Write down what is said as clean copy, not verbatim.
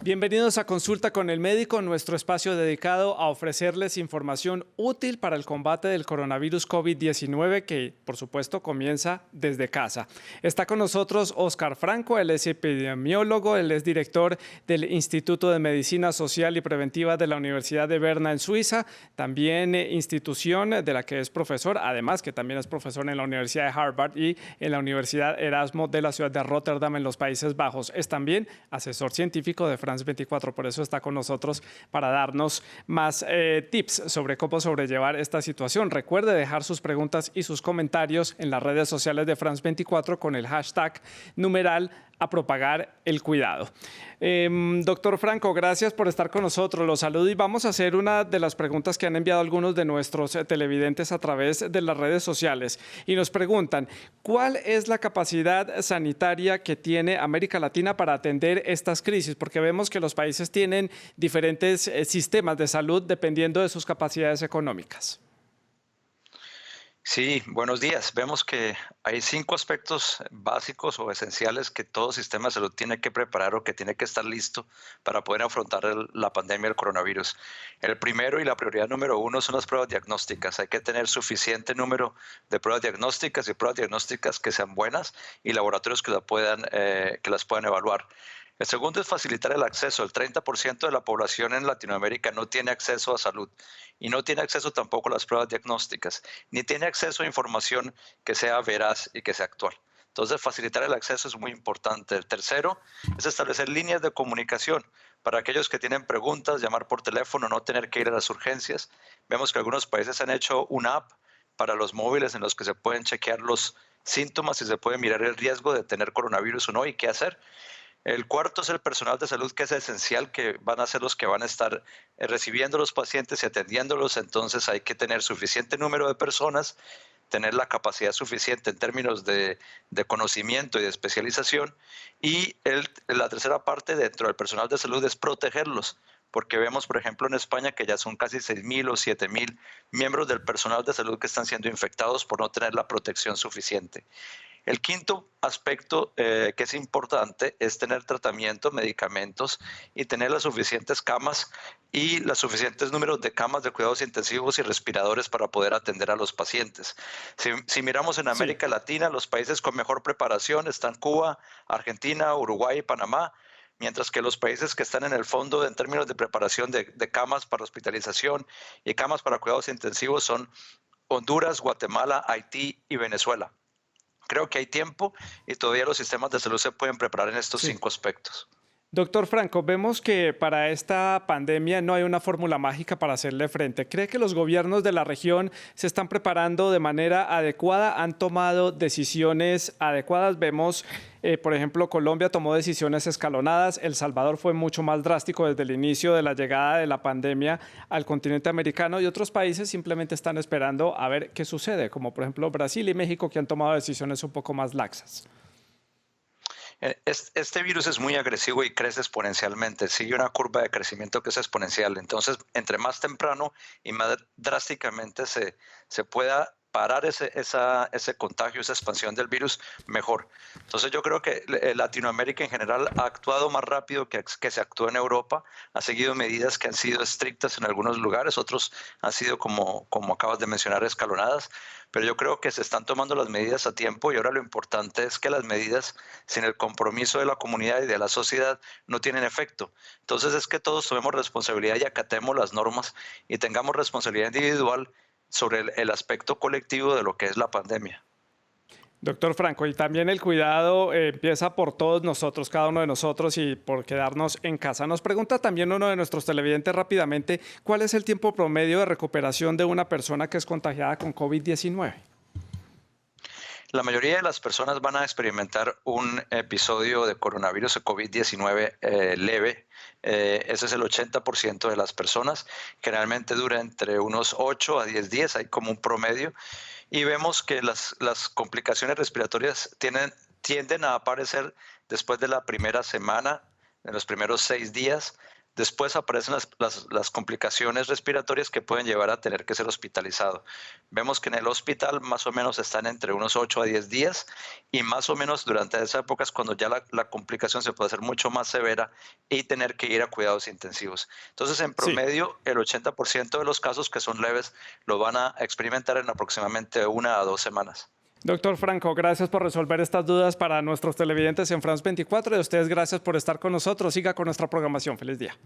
Bienvenidos a Consulta con el Médico, nuestro espacio dedicado a ofrecerles información útil para el combate del coronavirus COVID-19 que, por supuesto, comienza desde casa. Está con nosotros Óscar Franco, él es epidemiólogo, él es director del Instituto de Medicina Social y Preventiva de la Universidad de Berna en Suiza, también institución de la que es profesor, además que también es profesor en la Universidad de Harvard y en la Universidad Erasmo de la ciudad de Rotterdam en los Países Bajos. Es también asesor científico de France 24, por eso está con nosotros para darnos más tips sobre cómo sobrellevar esta situación. Recuerde dejar sus preguntas y sus comentarios en las redes sociales de France 24 con el hashtag numeral a propagar el cuidado. Doctor Franco, gracias por estar con nosotros. Los saludo y vamos a hacer una de las preguntas que han enviado algunos de nuestros televidentes a través de las redes sociales. Y nos preguntan, ¿cuál es la capacidad sanitaria que tiene América Latina para atender estas crisis? Porque vemos que los países tienen diferentes sistemas de salud dependiendo de sus capacidades económicas. Sí, buenos días. Vemos que hay 5 aspectos básicos o esenciales que todo sistema de salud tiene que preparar o que tiene que estar listo para poder afrontar la pandemia del coronavirus. El primero y la prioridad número 1 son las pruebas diagnósticas. Hay que tener suficiente número de pruebas diagnósticas y pruebas diagnósticas que sean buenas y laboratorios que las puedan evaluar. El segundo es facilitar el acceso. El 30% de la población en Latinoamérica no tiene acceso a salud y no tiene acceso tampoco a las pruebas diagnósticas, ni tiene acceso a información que sea veraz y que sea actual. Entonces, facilitar el acceso es muy importante. El tercero es establecer líneas de comunicación para aquellos que tienen preguntas, llamar por teléfono, no tener que ir a las urgencias. Vemos que algunos países han hecho una app para los móviles en los que se pueden chequear los síntomas y se puede mirar el riesgo de tener coronavirus o no y qué hacer. El cuarto es el personal de salud, que es esencial, que van a ser los que van a estar recibiendo a los pacientes y atendiéndolos. Entonces hay que tener suficiente número de personas, tener la capacidad suficiente en términos de conocimiento y de especialización. Y la tercera parte dentro del personal de salud es protegerlos, porque vemos, por ejemplo, en España que ya son casi 6.000 o 7.000 miembros del personal de salud que están siendo infectados por no tener la protección suficiente. El quinto aspecto que es importante es tener tratamiento, medicamentos y tener las suficientes camas y los suficientes números de camas de cuidados intensivos y respiradores para poder atender a los pacientes. Si miramos en América Latina, los países con mejor preparación están Cuba, Argentina, Uruguay y Panamá, mientras que los países que están en el fondo en términos de preparación de camas para hospitalización y camas para cuidados intensivos son Honduras, Guatemala, Haití y Venezuela. Creo que hay tiempo y todavía los sistemas de salud se pueden preparar en estos 5 aspectos. Doctor Franco, vemos que para esta pandemia no hay una fórmula mágica para hacerle frente. ¿Cree que los gobiernos de la región se están preparando de manera adecuada? ¿Han tomado decisiones adecuadas? Vemos, por ejemplo, Colombia tomó decisiones escalonadas. El Salvador fue mucho más drástico desde el inicio de la llegada de la pandemia al continente americano y otros países simplemente están esperando a ver qué sucede, como por ejemplo Brasil y México, que han tomado decisiones un poco más laxas. Este virus es muy agresivo y crece exponencialmente, sigue una curva de crecimiento que es exponencial. Entonces, entre más temprano y más drásticamente se pueda parar ese contagio, esa expansión del virus, mejor. Entonces yo creo que Latinoamérica en general ha actuado más rápido que se actuó en Europa, ha seguido medidas que han sido estrictas en algunos lugares, otros han sido, como acabas de mencionar, escalonadas, pero yo creo que se están tomando las medidas a tiempo y ahora lo importante es que las medidas, sin el compromiso de la comunidad y de la sociedad, no tienen efecto. Entonces es que todos tomemos responsabilidad y acatemos las normas y tengamos responsabilidad individual sobre el aspecto colectivo de lo que es la pandemia. Doctor Franco, y también el cuidado empieza por todos nosotros, cada uno de nosotros y por quedarnos en casa. Nos pregunta también uno de nuestros televidentes rápidamente, ¿cuál es el tiempo promedio de recuperación de una persona que es contagiada con COVID-19? La mayoría de las personas van a experimentar un episodio de coronavirus o COVID-19 leve. Ese es el 80% de las personas. Generalmente dura entre unos 8 a 10 días, hay como un promedio. Y vemos que las complicaciones respiratorias tienden a aparecer después de la primera semana, en los primeros 6 días. Después aparecen las complicaciones respiratorias que pueden llevar a tener que ser hospitalizado. Vemos que en el hospital más o menos están entre unos 8 a 10 días y más o menos durante esa época es cuando ya la complicación se puede hacer mucho más severa y tener que ir a cuidados intensivos. Entonces, en promedio, el 80% de los casos que son leves lo van a experimentar en aproximadamente 1 a 2 semanas. Doctor Franco, gracias por resolver estas dudas para nuestros televidentes en France 24 y a ustedes gracias por estar con nosotros. Siga con nuestra programación. Feliz día.